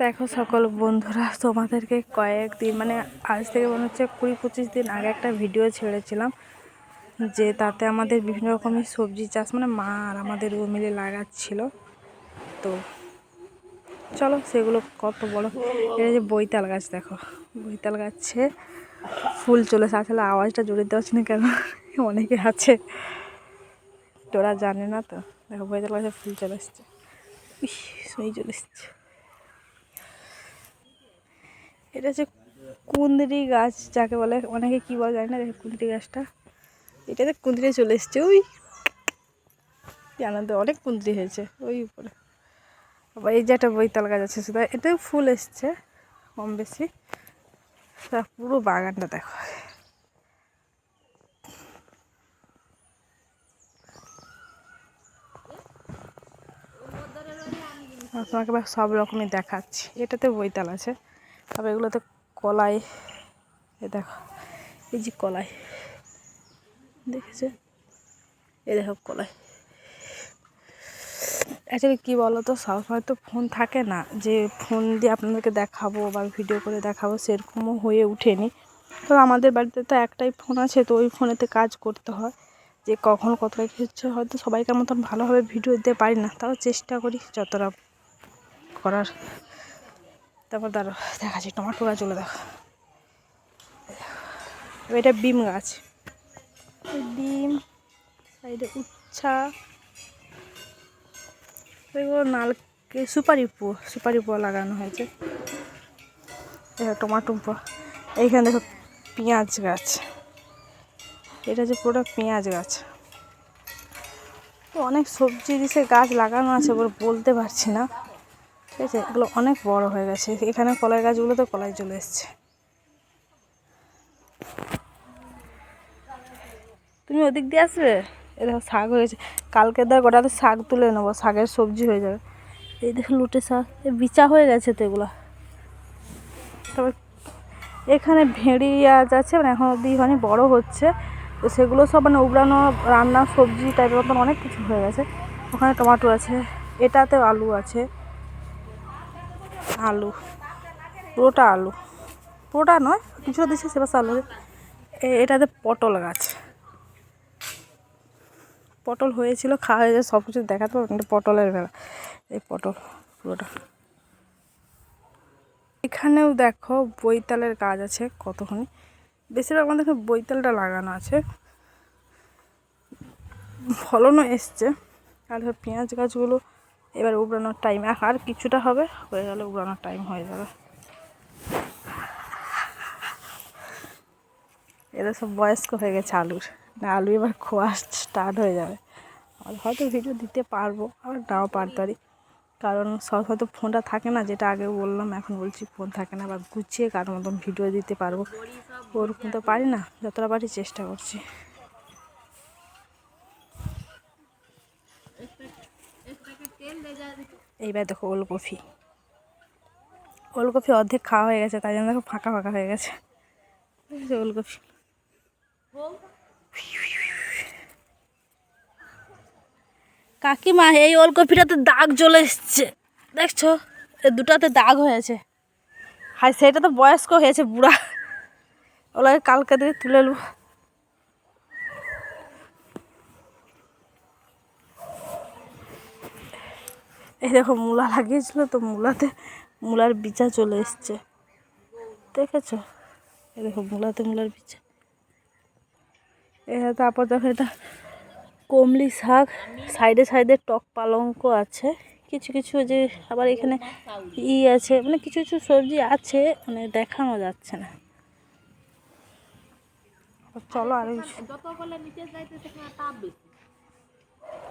দেখো সকল বন্ধুরা, তোমাদেরকে কয়েকদিন মানে আজ থেকে মনে হচ্ছে 20-25 দিন আগে একটা ভিডিও ছেড়েছিলাম, যে তাতে আমাদের বিভিন্ন রকমের সবজি চাষ মানে মা আর আমাদের ও মিলে লাগাচ্ছিল। তো চলো সেগুলো কত বড়, এটা যে বৈতাল গাছ, দেখো বৈতাল গাছে ফুল চলেছে। আসলে আওয়াজটা জোরে দেওয়া হচ্ছে না কেন, অনেকে আছে তোরা জানে না। তো দেখো বৈতাল গাছে ফুল চলে এসছে, সই চলে এসছে। এটা হচ্ছে কুঁদরি গাছ যাকে বলে, অনেকে কী বলে জানি না। দেখো কুঁদরি গাছটা, এটাতে কুঁদরি চলে এসছে। ওই জানো তো অনেক কুঁদরি হয়েছে ওই উপরে। আবার এই যে একটা বৈতাল গাছ আছে, শুধু এটাও ফুল এসছে কম বেশি। পুরো বাগানটা দেখো। তোমাকে এবার সব রকমই দেখাচ্ছি। এটাতে বৈতাল আছে, তারপর এগুলোতে কলাই। এ দেখো এই যে কলাই, দেখেছো? এই দেখো কলাই। অ্যাকচুয়ালি কী বলো তো, সবসময় তো ফোন থাকে না যে ফোন দিয়ে আপনাদেরকে দেখাবো বা ভিডিও করে দেখাবো, সেরকমও হয়ে ওঠেনি। তো আমাদের বাড়িতে তো একটাই ফোন আছে, তো ওই ফোনেতে কাজ করতে হয়। যে কখন কতটা কী হচ্ছে, হয়তো সবাইকার মতন ভালোভাবে ভিডিও দিতে পারি না, তাও চেষ্টা করি যতটা করার। তারপর দাঁড়ো দেখাচ্ছি, টমেটো গাছ চলে দেখো। এটা বিম গাছ, বিম, সাইডে উচ্ছা, এগুলো নারকেল, সুপারি পোয়া লাগানো হয়েছে। দেখো টমাটো পোয়া। এইখানে দেখো পেঁয়াজ গাছ, এটা হচ্ছে পুরো পেঁয়াজ গাছ। তো অনেক সবজি দিছে গাছ লাগানো আছে, এবার বলতে পারছি না, ঠিক আছে? এগুলো অনেক বড় হয়ে গেছে। এখানে কলাই গাছগুলো তো কলাই চলে এসছে। তুমি ওদিক দিয়ে আসবে। এ দেখো শাক হয়েছে, কালকে দেখ ওটাতে শাক তুলে নেবো, শাকের সবজি হয়ে যাবে। এই দেখো লুটে শাক, বিচা হয়ে গেছে তো এগুলো। তারপর এখানে ভেড়িয়াজ আছে, মানে এখন অব্দি মানে বড়ো হচ্ছে। তো সেগুলো সব মানে উবড়ানো রান্না সবজি টাইপের মতন অনেক কিছু হয়ে গেছে। ওখানে টমেটো আছে, এটাতেও আলু আছে, আলু পুরোটা আলু, পুরোটা নয় কিছুটা দিচ্ছে সেবার আলু। এটাতে পটল গাছ, পটল হয়েছিল, খাওয়া হয়ে যায়, সব কিছু দেখাতে পারবো কিন্তু পটলের বেলা। এই পটল পুরোটা। এখানেও দেখো বৈতালের গাছ আছে কতখানি, বেশিরভাগ আমাদের এখানে বৈতালটা লাগানো আছে, ফলনও এসছে। আর পেঁয়াজ গাছগুলো এবার উবড়ানোর টাইম, আর কিছুটা হবে, হয়ে গেলে উবড়ানোর টাইম হয়ে যাবে। এরা সব বয়স্ক হয়ে গেছে আলুর, না আলু এবার খোয়া স্টার্ট হয়ে যাবে। আর হয়তো ভিডিও দিতে পারবো, আবার নাও পারতে পারি, কারণ সব হয়তো ফোনটা থাকে না, যেটা আগে বললাম, এখন বলছি ফোন থাকে না, বা গুছিয়ে কারোর মতন ভিডিও দিতে পারবো ওরকম তো পারি না, যতটা পারি চেষ্টা করছি। এইবার দেখো ওলকপি, ওলকপি অর্ধেক খাওয়া হয়ে গেছে, তাই জন্য দেখো ফাঁকা ফাঁকা হয়ে গেছে ওলকপি। কাকিমা, এই ওলকপিটাতে দাগ চলে এসছে, দেখছো? এই দুটাতে দাগ হয়েছে। হাই, সেটা তো বয়স্ক হয়েছে, বুড়া, ওগুলোকে কালকে দিয়ে তুলে নেব। এই দেখো মূলা লাগিয়েছিল, তো মূলার বিচা চলে এসছে, দেখেছো? এই দেখো মূলার বিচা। তারপর দেখো এটা কমলি শাক, সাইডে সাইডে টক পালঙ্ক আছে, কিছু কিছু যে আবার এখানে আছে, মানে কিছু কিছু সবজি আছে, মানে দেখানো যাচ্ছে না। চলো আর